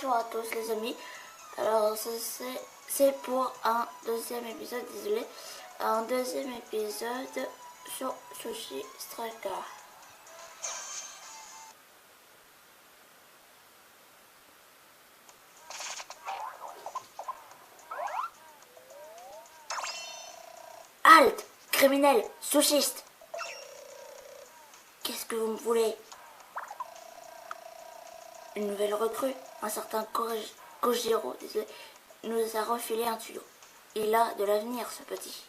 bonjour à tous les amis. Alors c'est pour un deuxième épisode, désolé, un deuxième épisode sur Sushi Striker. Halte, criminel, sushiste. Qu'est-ce que vous me voulez? Une nouvelle recrue, un certain Kojiro, désolé, nous a refilé un tuyau. Il a de l'avenir, ce petit.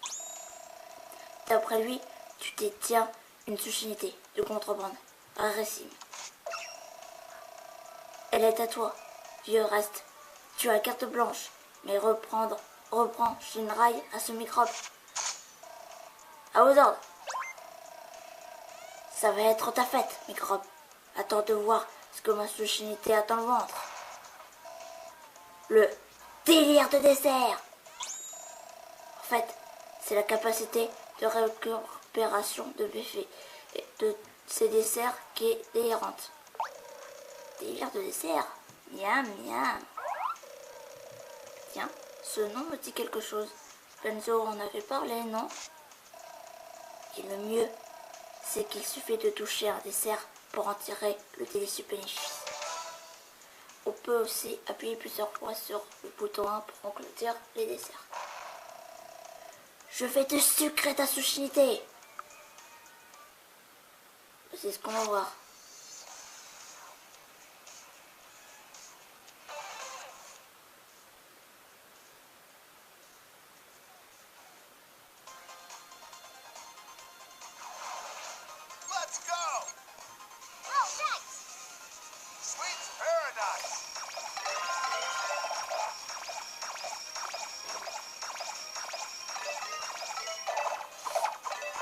D'après lui, tu détiens une sushi-unité de contrebande rarissime. Elle est à toi, vieux reste. Tu as carte blanche, mais reprends Shinrai à ce microbe. À vos ordres. Ça va être ta fête, microbe. Attends de voir ce que ma sushi-unité a dans le ventre. Le délire de dessert. En fait, c'est la capacité de récupération de buffet et de ces desserts qui est délirante. Délire de dessert. Miam, miam. Tiens, ce nom me dit quelque chose. Benzo en avait parlé, non? Et le mieux, c'est qu'il suffit de toucher un dessert pour en tirer le délicieux bénéfice. On peut aussi appuyer plusieurs fois sur le bouton 1 pour engloutir les desserts. Je vais te sucrer ta sushi-unité. C'est ce qu'on va voir. Let's go! Oh, thanks! Sweet paradise!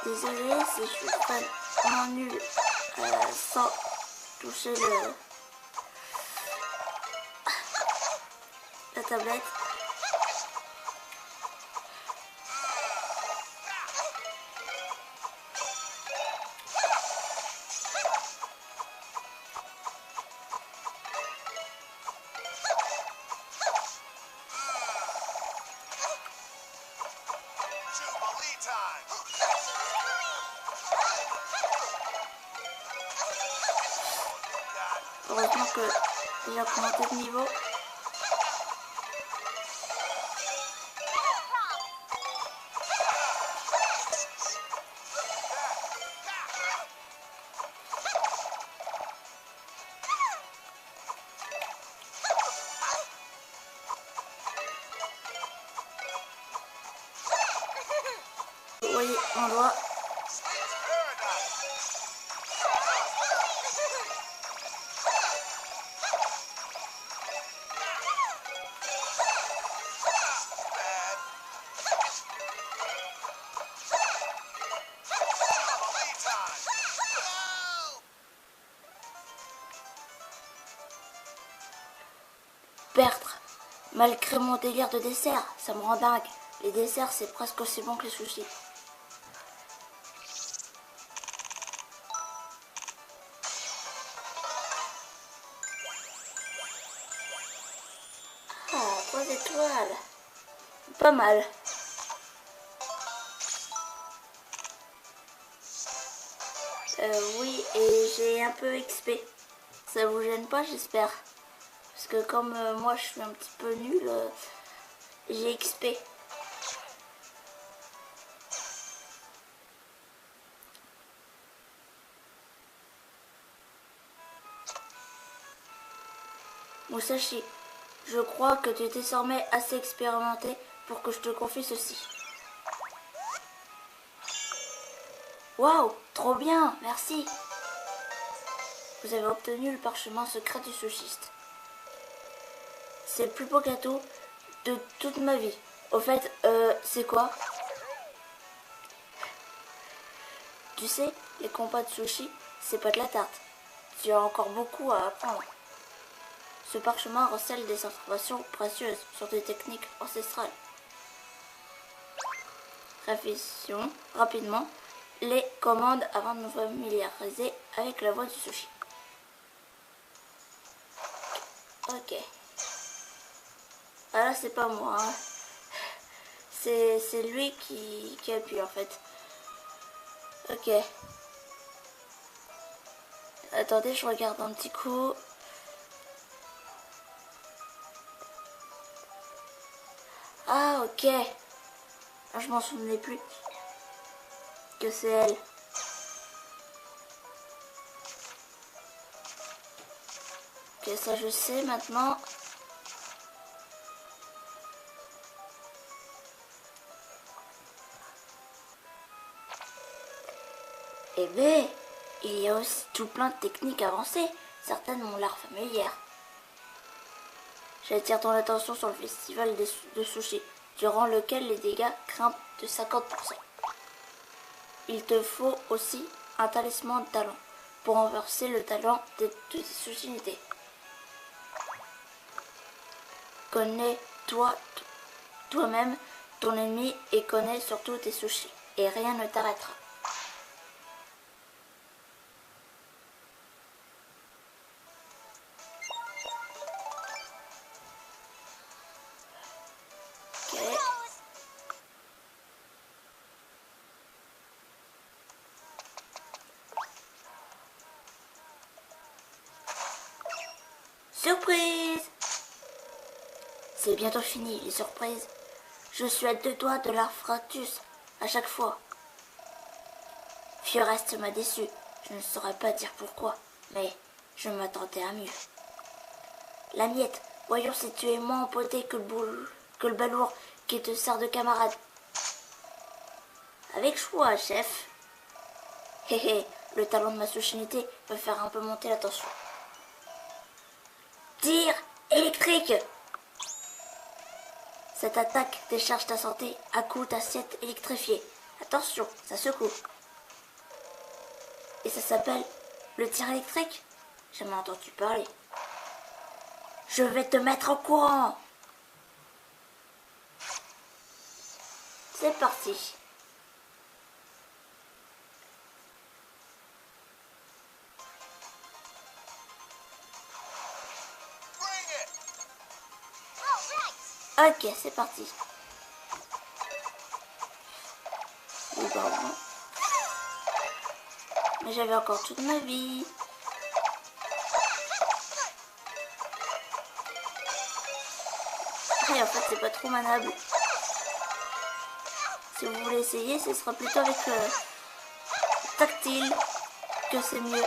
Désolé si je suis vraiment nul sans toucher la tablette. Jubilee time! Heureusement que j'ai augmenté de niveau. Oui, on doit. Perdre. Malgré mon délire de dessert, ça me rend dingue. Les desserts, c'est presque aussi bon que les sushis. Ah, 3 étoiles. Pas mal. Oui, et j'ai un peu XP. Ça vous gêne pas, j'espère. Parce que comme moi, je suis un petit peu nul, j'ai XP. Musashi, je crois que tu es désormais assez expérimenté pour que je te confie ceci. Waouh, trop bien, merci. Vous avez obtenu le parchemin secret du sushiste. C'est le plus beau gâteau de toute ma vie. Au fait, c'est quoi? Tu sais, les combats de sushi, c'est pas de la tarte. Tu as encore beaucoup à apprendre. Ce parchemin recèle des informations précieuses sur des techniques ancestrales. Révision rapidement les commandes avant de nous familiariser avec la voie du sushi. Ok. Ah là, c'est pas moi. Hein. C'est lui qui appuie en fait. Ok. Attendez, je regarde un petit coup. Ah, ok. Ah, je m'en souvenais plus que c'est elle. Ok, ça je sais maintenant. Eh ben, il y a aussi tout plein de techniques avancées. Certaines m'ont l'air familières. J'attire ton attention sur le festival de sushi, durant lequel les dégâts grimpent de 50%. Il te faut aussi un talisman de talent pour renverser le talent de tes sushi-unités. Connais-toi toi-même ton ennemi et connais surtout tes sushis. Et rien ne t'arrêtera. Ok. Surprise! C'est bientôt fini, les surprises. Je suis à 2 doigts de l'infarctus à chaque fois. Fiorest m'a déçu. Je ne saurais pas dire pourquoi, mais je m'attendais à mieux. La miette, voyons si tu es moins empoté que le balourd qui te sert de camarade. Avec choix, chef. Hé hé, le talent de ma sushi-unité va faire un peu monter la tension. Tir électrique! Cette attaque décharge ta santé à coups d'assiette électrifiée. Attention, ça secoue. Et ça s'appelle le tir électrique? J'ai jamais entendu parler. Je vais te mettre au courant. C'est parti. Ok, c'est parti. Mais j'avais encore toute ma vie. Et en fait, c'est pas trop manable. Si vous voulez essayer, ce sera plutôt avec tactile que c'est mieux.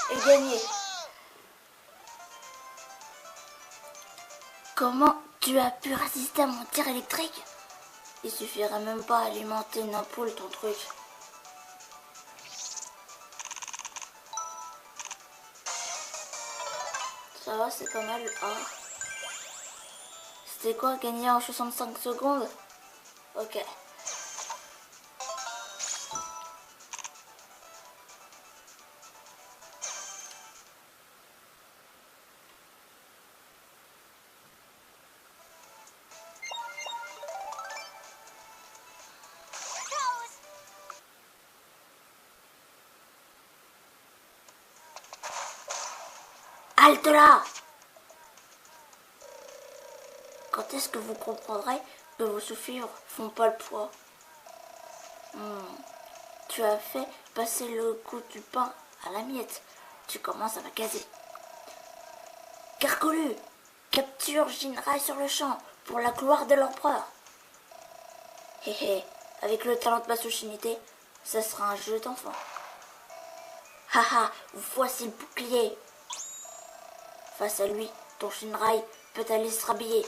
Et gagné. Comment tu as pu résister à mon tir électrique? Il suffirait même pas alimenter une ampoule, ton truc. Ça va, c'est pas mal. Ah. C'était quoi, gagner en 65 secondes? Ok. Halte là! Quand est-ce que vous comprendrez que vos sous-fibres font pas le poids? Tu as fait passer le coup du pain à la miette. Tu commences à me caser. Gargolu! capture Jinrai sur le champ pour la gloire de l'empereur. Hé hé, avec le talent de Masushinite, ça sera un jeu d'enfant. Haha, voici le bouclier. Face à lui, ton Shinrai peut aller se rhabiller.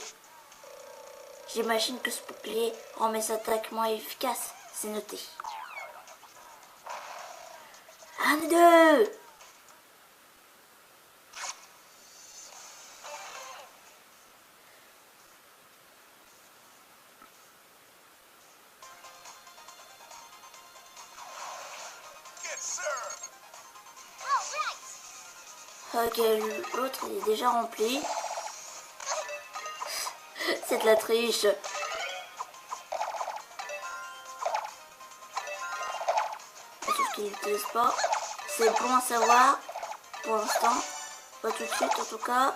J'imagine que ce bouclier rend mes attaques moins efficaces, c'est noté. 1, 2. Ok, l'autre il est déjà rempli. C'est de la triche. Sauf qu'il n'utilise pas. C'est bon à savoir pour l'instant. Pas tout de suite en tout cas.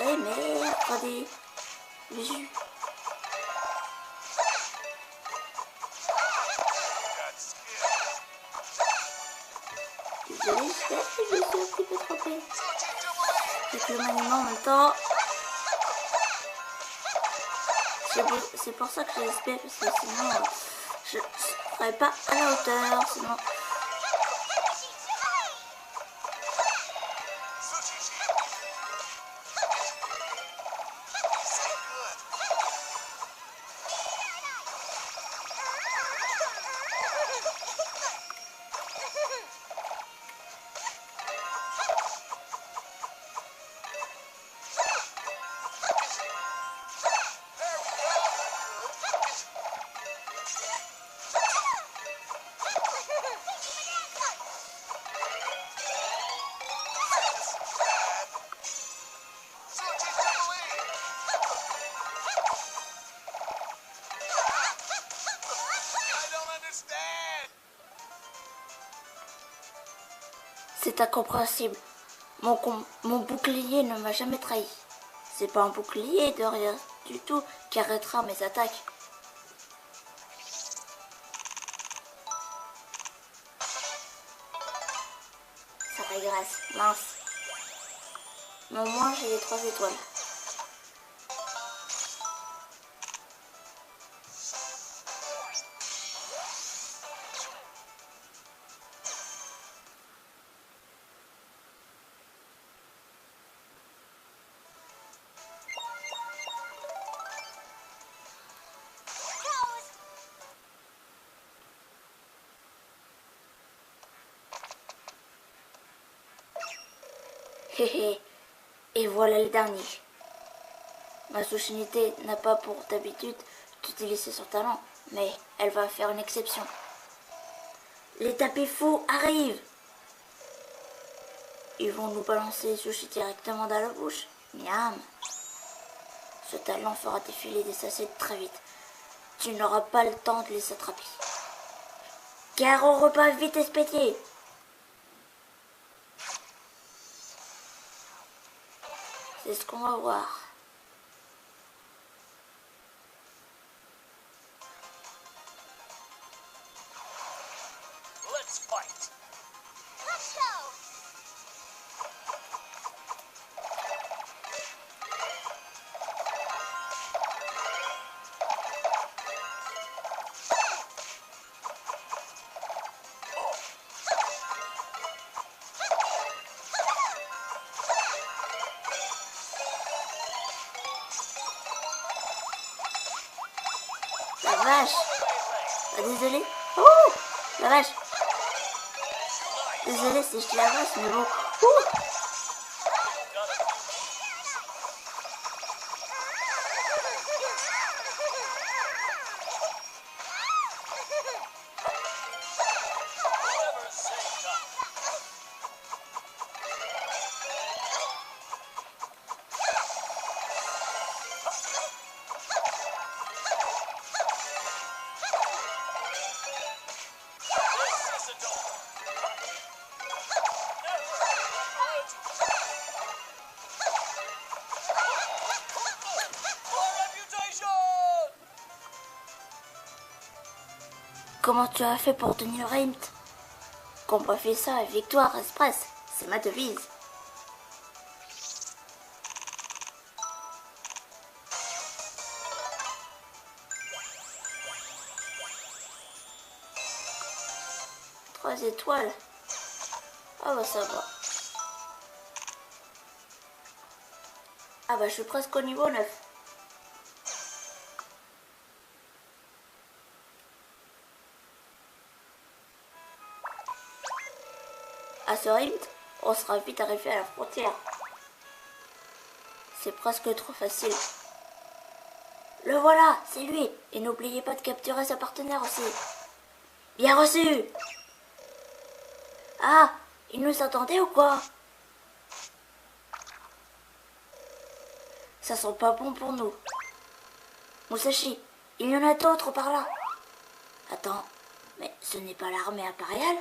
Eh merde, regardez. Le jus. Désolée, je me suis un petit peu trompée. Avec le maniement en même temps. C'est pour ça que j'ai espéré, parce que sinon je ne serais pas à la hauteur. Sinon. C'est incompréhensible. Mon bouclier ne m'a jamais trahi. C'est pas un bouclier de rien du tout qui arrêtera mes attaques. Ça régresse, mince. Mais au moins j'ai les 3 étoiles. Hé et voilà le dernier. Masushinite n'a pas pour d'habitude d'utiliser son talent, mais elle va faire une exception. Les tapis fous arrivent. Ils vont nous balancer les sushis directement dans la bouche. Miam. Ce talent fera défiler des assiettes très vite. Tu n'auras pas le temps de les attraper. Car au repas vite expédié. C'est ce qu'on va voir. Let's fight. Let's go! La vache. Ah, désolé. Oh, la vache. Désolé si je te la vache, mais bon. Ouh. Comment tu as fait pour tenir le rythme? Combat fait ça, victoire express, c'est ma devise. Trois étoiles. Ah bah ça va. Ah bah je suis presque au niveau 9. À ce rythme, on sera vite arrivé à la frontière. C'est presque trop facile. Le voilà, c'est lui. Et n'oubliez pas de capturer sa partenaire aussi. Bien reçu. Ah, il nous attendait ou quoi? Ça sent pas bon pour nous. Musashi, il y en a d'autres par là. Attends, mais ce n'est pas l'armée impériale?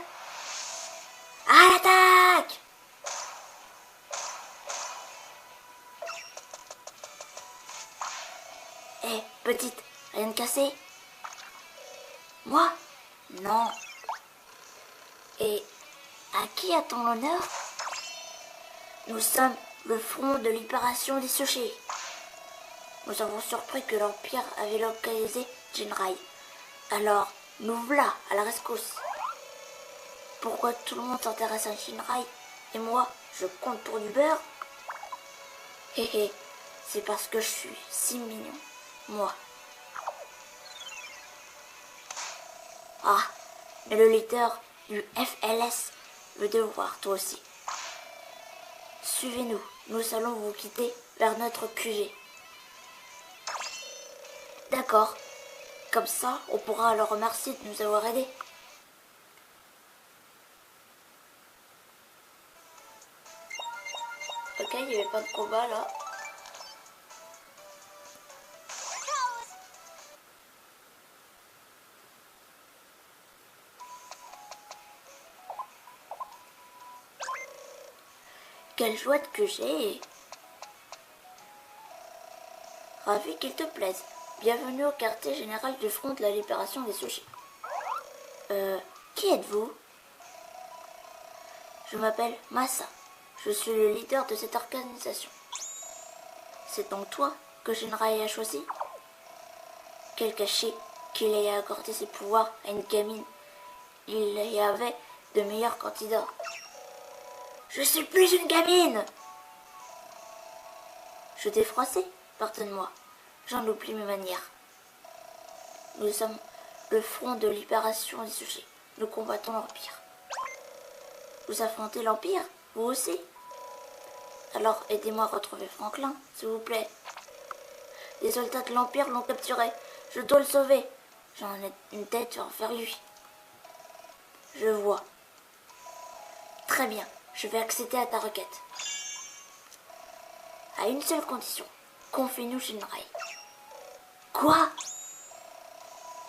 À l'attaque! Hé, petite, rien de cassé? Moi? Non. Et à qui a-t-on l'honneur? Nous sommes le front de libération des Sushis. Nous avons surpris que l'Empire avait localisé Jinrai. Alors, nous voilà à la rescousse. Pourquoi tout le monde s'intéresse à Jinrai et moi, je compte pour du beurre? Hé hé, c'est parce que je suis si mignon, moi. Ah, mais le leader du FLS veut te voir, toi aussi. Suivez-nous, nous allons vous quitter vers notre QG. D'accord, comme ça, on pourra leur remercier de nous avoir aidés. Ok, il n'y avait pas de combat là. Quelle joie que j'ai! Ravi qu'il te plaise. Bienvenue au quartier général du Front de la Libération des Sushis. Qui êtes-vous? Je m'appelle Masa. Je suis le leader de cette organisation. C'est donc toi que Jinrai a choisi? Quel cachet qu'il ait accordé ses pouvoirs à une gamine. Il y avait de meilleurs candidats. Je suis plus une gamine! Je t'ai froissé, pardonne-moi. J'en oublie mes manières. Nous sommes le front de libération des sujets. Nous combattons l'Empire. Vous affrontez l'Empire, vous aussi? Alors aidez-moi à retrouver Franklin, s'il vous plaît. Les soldats de l'Empire l'ont capturé. Je dois le sauver. J'en ai une tête vers lui. Je vois. Très bien, je vais accéder à ta requête. À une seule condition. Confie-nous Jinrai. Quoi?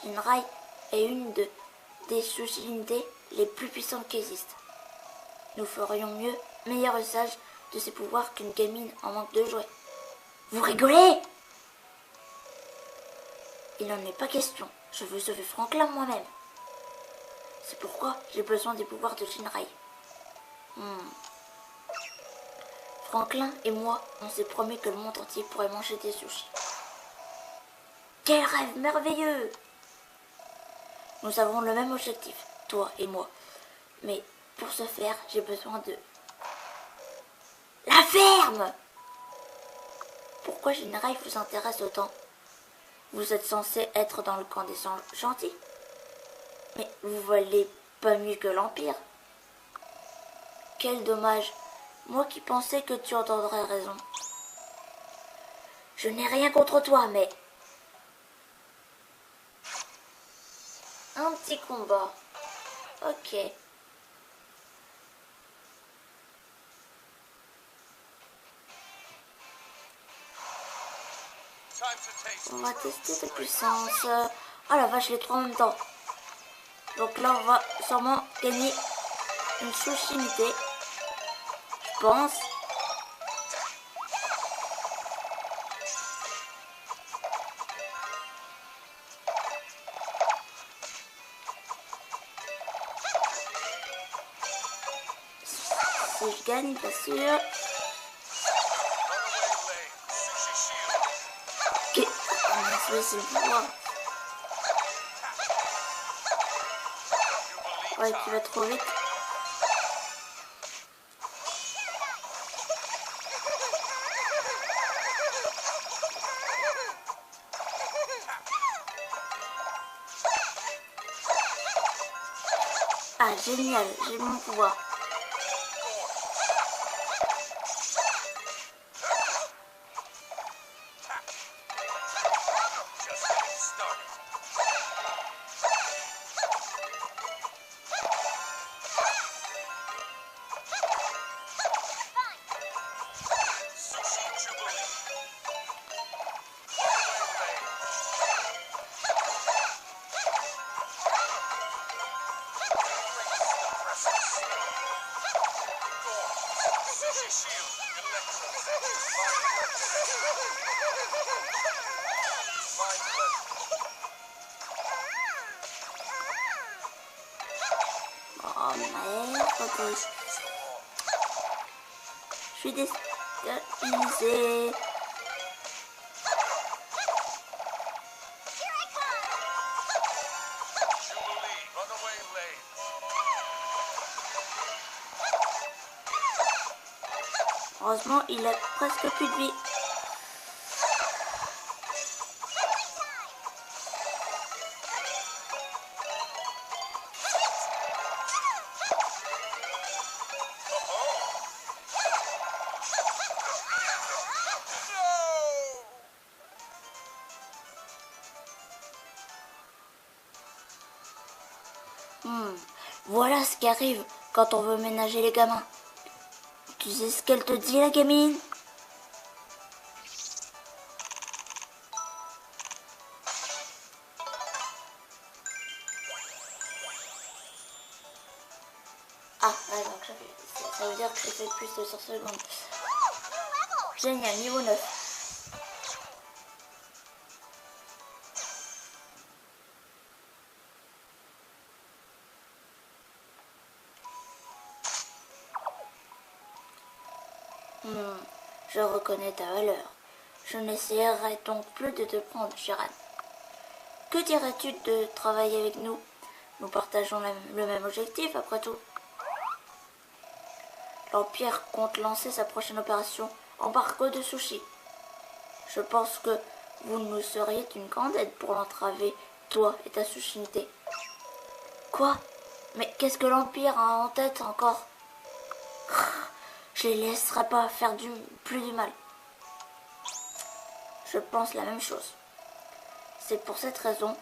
Jinrai est une des sous-unités les plus puissantes qui existent. Nous ferions meilleur usage de ses pouvoirs qu'une gamine en manque de jouets. Vous rigolez? Il n'en est pas question. Je veux sauver Franklin moi-même. C'est pourquoi j'ai besoin des pouvoirs de Jinrai. Franklin et moi, on s'est promis que le monde entier pourrait manger des sushis. Quel rêve merveilleux! Nous avons le même objectif, toi et moi. Mais pour ce faire, j'ai besoin de... La ferme! Pourquoi Jinrai vous intéresse autant? Vous êtes censé être dans le camp des gentils. Mais vous valez pas mieux que l'Empire. Quel dommage. Moi qui pensais que tu entendrais raison. Je n'ai rien contre toi, mais... Un petit combat. Ok. On va tester ta puissance. Oh la vache, les trois en même temps. Donc là, on va sûrement gagner une sous-unité. Je pense. si je gagne, bien sûr. Runaway lane. Sushi shield. Ok. Oh mince, oui, c'est le pouvoir. Jubilee Ouais, tu vas time. trop vite. Ah, génial, j'ai mon pouvoir. Just getting started. Sushi Jubilee. Runaway lane. Embrace the presses. Sushi shield. Electro. Fine weather. Oh merde, ok. Je suis déstabilisée. Here I come! Jubilee. Runaway lane. Heureusement, il a presque plus de vie. Voilà ce qui arrive quand on veut ménager les gamins. Tu sais ce qu'elle te dit, la gamine? Ah, ouais, donc ça veut dire que j'ai fait plus de 100 secondes. Génial, niveau 9. Je reconnais ta valeur. Je n'essayerai donc plus de te prendre, Chiran. Que dirais-tu de travailler avec nous? Nous partageons le même objectif, après tout. L'Empire compte lancer sa prochaine opération, embargo de sushi. Je pense que vous nous seriez d'une grande aide pour l'entraver, toi et ta sushinité. Quoi? Mais qu'est-ce que l'Empire a en tête encore? Je les laisserai pas faire plus du mal. Je pense la même chose. C'est pour cette raison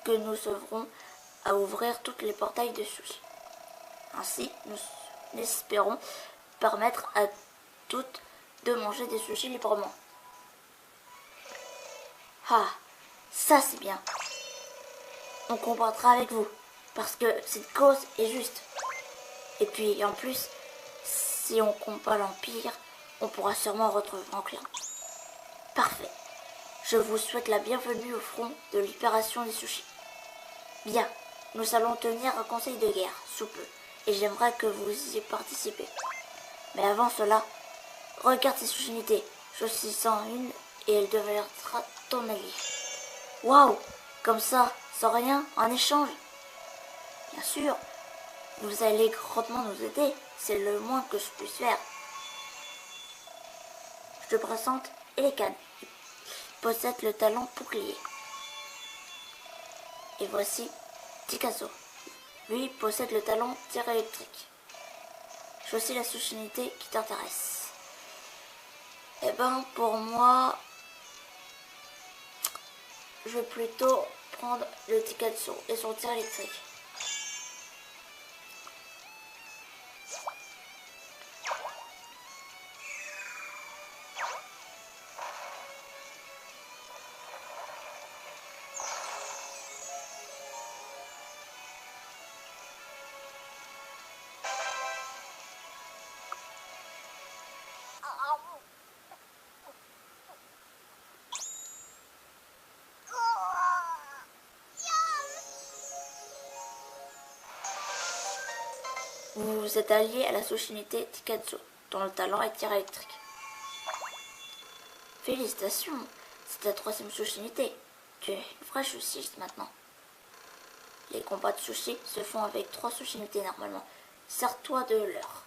que nous œuvrons à ouvrir toutes les portails de sushi. Ainsi, nous espérons permettre à toutes de manger des sushis librement. Ah, ça c'est bien. On combattra avec vous, parce que cette cause est juste. Et puis, en plus, si on combat l'Empire, on pourra sûrement retrouver Franklin. Parfait. Je vous souhaite la bienvenue au front de libération des sushis. Bien, nous allons tenir un conseil de guerre, sous peu, et j'aimerais que vous y participez. Mais avant cela, regarde ces sushinités. Je suis sans une et elle deviendra ton allié. Waouh! Comme ça, sans rien, en échange. Bien sûr, vous allez grandement nous aider, c'est le moins que je puisse faire. Je te présente Elekan, qui possède le talent bouclier. Et voici Tikazo. Lui possède le talent tir électrique. Choisis la sushinité qui t'intéresse. Eh ben, pour moi, je vais plutôt prendre le Tikazo et son tir électrique. Vous vous êtes allié à la Sushinité Tikatsu, dont le talent est tir électrique. Félicitations, c'est ta 3e Sushinité. Tu es une vraie sushiste maintenant. Les combats de sushi se font avec 3 Sushinités normalement. Sers-toi de leur.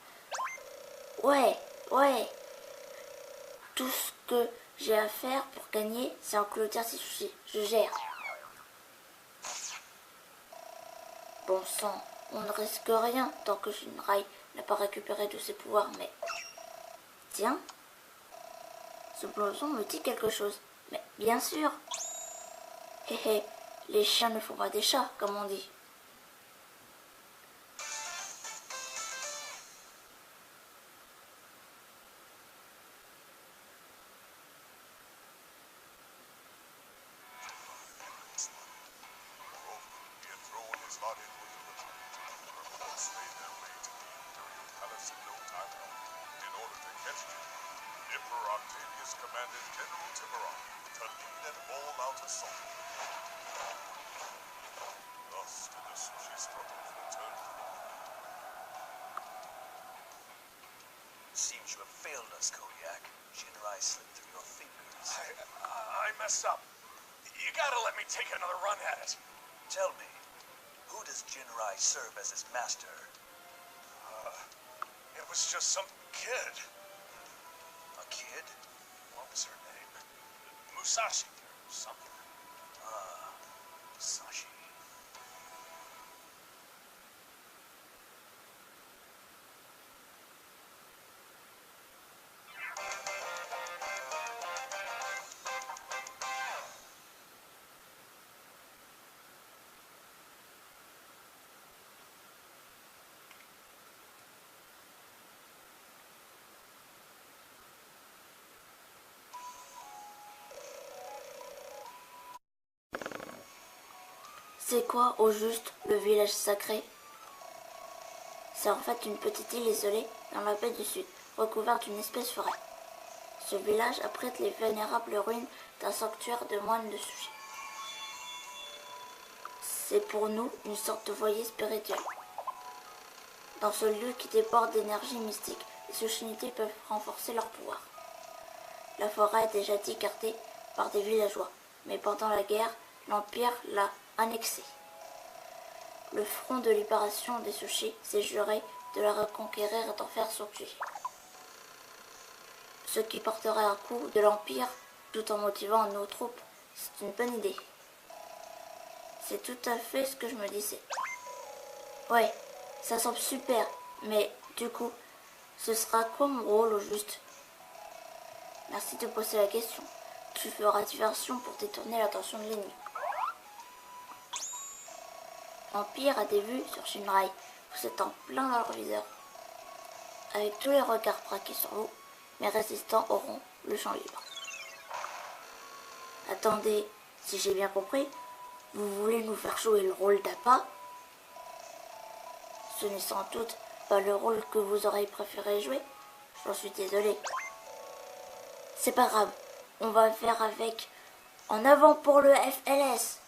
Ouais. Tout ce que j'ai à faire pour gagner, c'est enclôturer ces sushis. Je gère. Bon sang, on ne risque rien tant que Shinrai n'a pas récupéré tous ses pouvoirs, mais... Tiens, ce blouson me dit quelque chose. Mais bien sûr. Hé, les chiens ne font pas des chats, comme on dit. He had thrown his lot in with the rebels. The reports made their way to the Imperial Palace in no time at all. In order to catch him, Emperor Octavius commanded General Tiburon to lead an all-out assault. Thus did the sushi struggles return to the world. Seems you have failed us, Kodiak. Shinrai slipped through your fingers. I messed up. You gotta let me take another run at it. Tell me, who does Jinrai serve as his master? It was just some kid. A kid? What was her name? Musashi or something. Sashi. C'est quoi, au juste, le village sacré? C'est en fait une petite île isolée dans la baie du Sud, recouverte d'une espèce forêt. Ce village abrite les vénérables ruines d'un sanctuaire de moines de sushi. C'est pour nous une sorte de foyer spirituel. Dans ce lieu qui déborde d'énergie mystique, les sushinités peuvent renforcer leur pouvoir. La forêt est déjà dit gardée par des villageois, mais pendant la guerre, l'Empire l'a annexée. Le front de libération des sushis s'est juré de la reconquérir et d'en faire son cuir. Ce qui porterait un coup de l'Empire tout en motivant nos troupes, c'est une bonne idée. C'est tout à fait ce que je me disais. Ouais, ça semble super, mais du coup, ce sera quoi mon rôle au juste? Merci de poser la question. Tu feras diversion pour détourner l'attention de l'ennemi. L'Empire a des vues sur Shinrai. Vous êtes en plein dans leur viseur. Avec tous les regards braqués sur vous, mes résistants auront le champ libre. Attendez, si j'ai bien compris, vous voulez nous faire jouer le rôle d'appât? Ce n'est sans doute pas le rôle que vous auriez préféré jouer. J'en suis désolée. C'est pas grave, on va faire avec. En avant pour le FLS.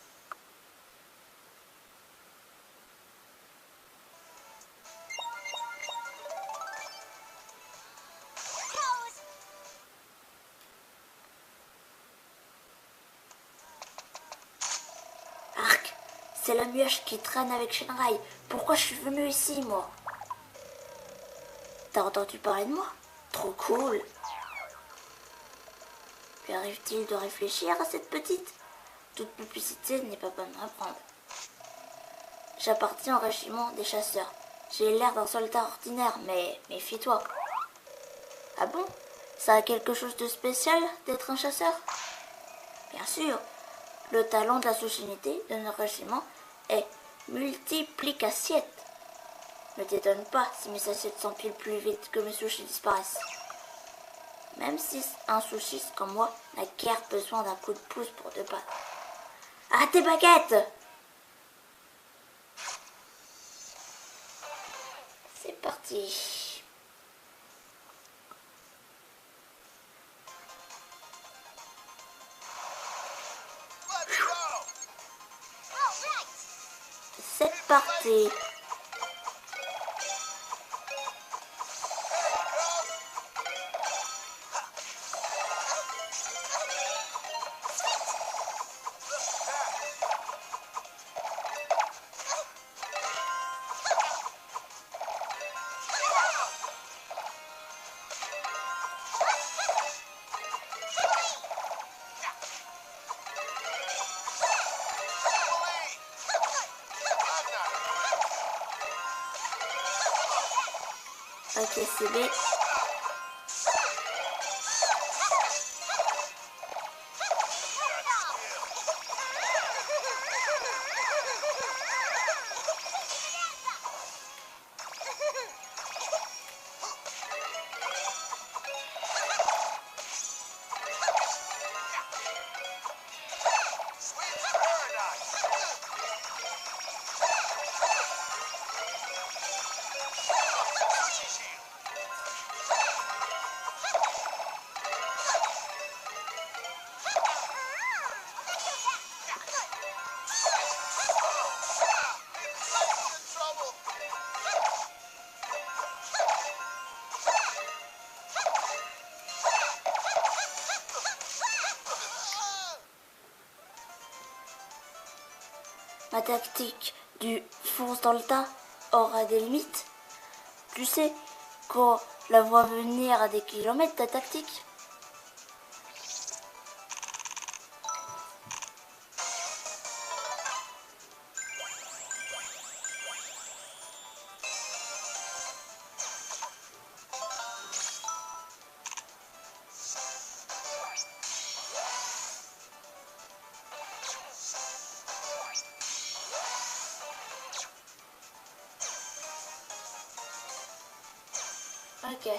Arc, c'est la mioche qui traîne avec Shinrai. Pourquoi je suis venue ici, moi? T'as entendu parler de moi? Trop cool. Lui arrive-t-il de réfléchir à cette petite? Toute publicité n'est pas bonne à prendre. J'appartiens au régiment des chasseurs. J'ai l'air d'un soldat ordinaire, mais méfie-toi. Ah bon? Ça a quelque chose de spécial d'être un chasseur? Bien sûr, le talent de la sushinité de notre régiment est multiplicassiette. Ne t'étonne pas si mes assiettes s'empilent plus vite que mes sushis disparaissent. Même si un sushiste comme moi n'a guère besoin d'un coup de pouce pour 2 pattes. Ah, tes baguettes! C'est parti. Let's go! All right. C'est parti. Ok, c'est B. Sweet paradise! Sushi shield! Everybody's in trouble! Ma tactique du fonce dans le tas aura des limites. Tu sais, quand la vois venir à des kilomètres, ta tactique. Ok.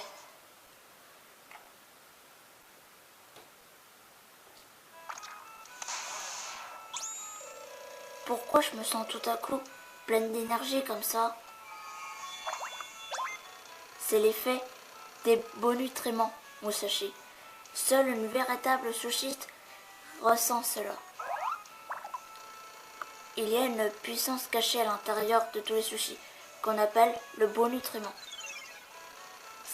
Pourquoi je me sens tout à coup pleine d'énergie comme ça? C'est l'effet des beaux nutriments, Musashi. Seul une véritable sushiste ressent cela. Il y a une puissance cachée à l'intérieur de tous les sushis, qu'on appelle le beau nutriment.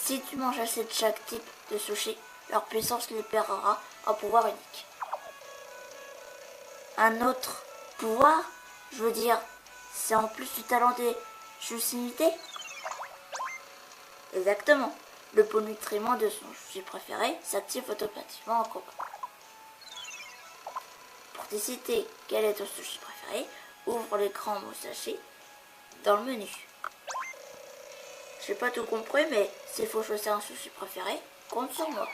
Si tu manges assez de chaque type de sushi, leur puissance libérera un pouvoir unique. Un autre pouvoir, je veux dire, c'est en plus du talent des sushimités. Exactement. Le beau nutriment de son sushi préféré s'active automatiquement en combat. Pour décider quel est ton sushi préféré, ouvre l'écran Musashi dans le menu. J'ai pas tout compris, mais s'il faut choisir un sushi préféré, compte sur moi.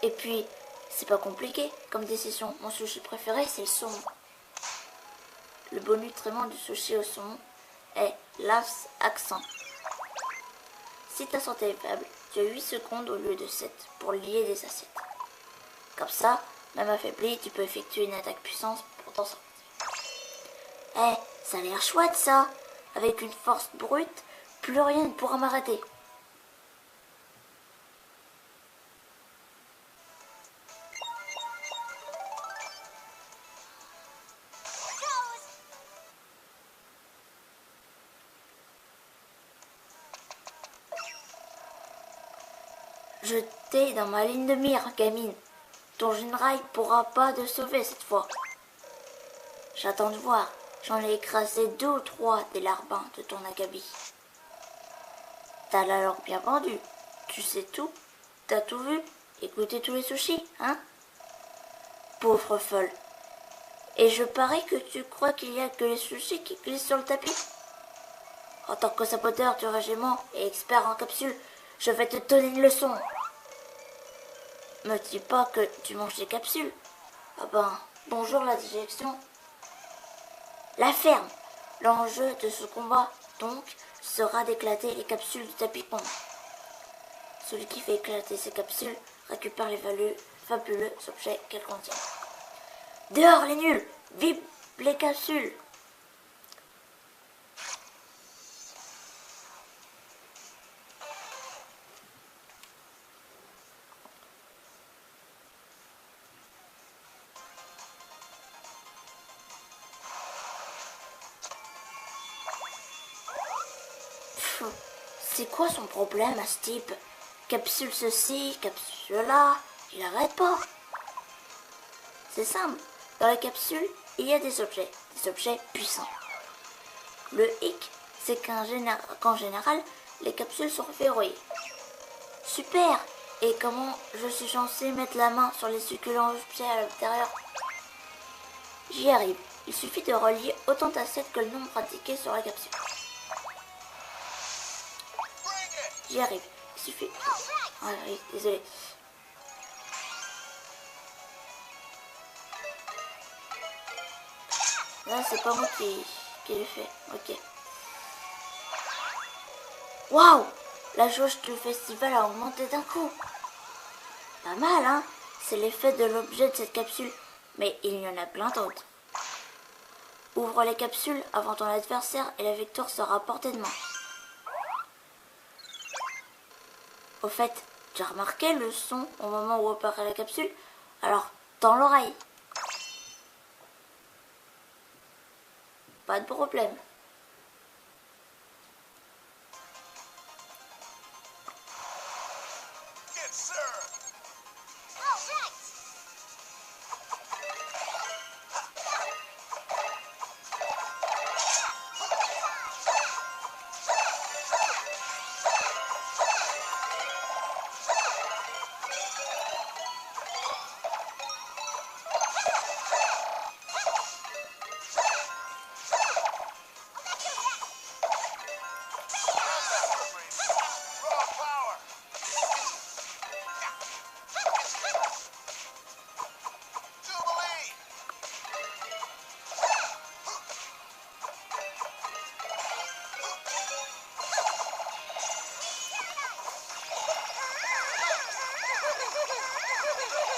Et puis, c'est pas compliqué comme décision. Mon sushi préféré, c'est le saumon. Le beau nutriment du sushi au saumon est l'as accent. Si ta santé est faible, tu as 8 secondes au lieu de 7 pour lier des assiettes. Comme ça, même affaibli, tu peux effectuer une attaque puissante pour t'en sortir. Eh, ça a l'air chouette ça. Avec une force brute, plus rien ne pourra m'arrêter. Je t'ai dans ma ligne de mire, gamine. Ton Jinrai pourra pas te sauver cette fois. J'attends de voir. J'en ai écrasé 2 ou 3 des larbins de ton acabit. T'as la langue bien pendue. Tu sais tout. T'as tout vu. Écoutez tous les sushis, hein? Pauvre folle. Et je parie que tu crois qu'il y a que les sushis qui glissent sur le tapis? En tant que saboteur du régiment et expert en capsules, je vais te donner une leçon. Me dis pas que tu manges des capsules. Ah ben, bonjour la direction. La ferme. L'enjeu de ce combat, donc, sera d'éclater les capsules du tapis ronde. Celui qui fait éclater ces capsules récupère les fabuleux objets qu'elles contiennent. Dehors les nuls! Vive les capsules! C'est quoi son problème à ce type? Capsule ceci, capsule là, il arrête pas. C'est simple, dans la capsule, il y a des objets puissants. Le hic, c'est qu'en général, les capsules sont verrouillées. Super! Et comment je suis censée mettre la main sur les succulents objets à l'intérieur? J'y arrive. Il suffit de relier autant d'assiettes que le nombre indiqué sur la capsule. J'y arrive. Il suffit... Ah oui, désolé. Là, c'est pas moi qui l'ai fait. Ok. Waouh! La jauge du festival a augmenté d'un coup. Pas mal, hein? C'est l'effet de l'objet de cette capsule. Mais il y en a plein d'autres. Ouvre les capsules avant ton adversaire et la victoire sera à portée de main. Au fait, tu as remarqué le son au moment où apparaît la capsule? Alors, tends l'oreille. Pas de problème. Yes, sir. All right. Raw power. Jubilee. Jubilee.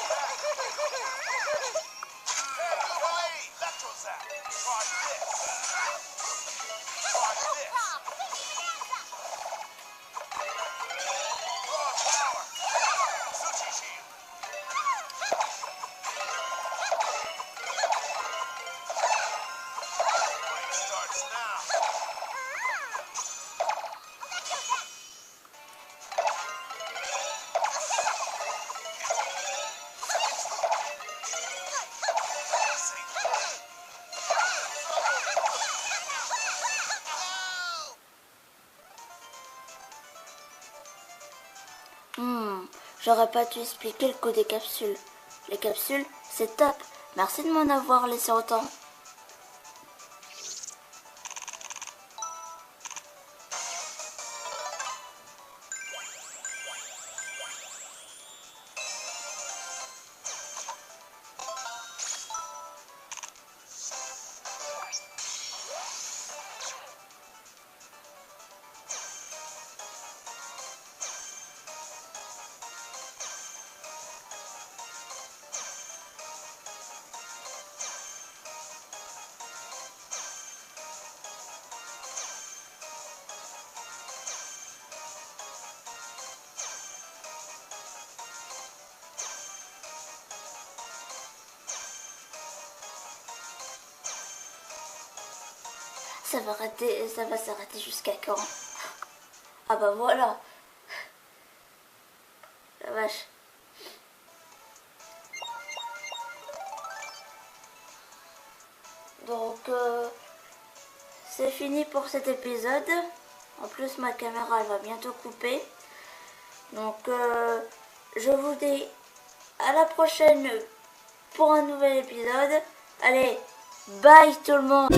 Electrozap. Try this. Try this. Raw power. Sushi shield. Fight starts now. Say good. J'aurais pas dû expliquer le coup des capsules. Les capsules, c'est top. Merci de m'en avoir laissé autant. Ça va s'arrêter jusqu'à quand? Ah bah voilà. La vache. Donc c'est fini pour cet épisode. En plus ma caméra elle va bientôt couper. Donc je vous dis à la prochaine pour un nouvel épisode. Allez, bye tout le monde.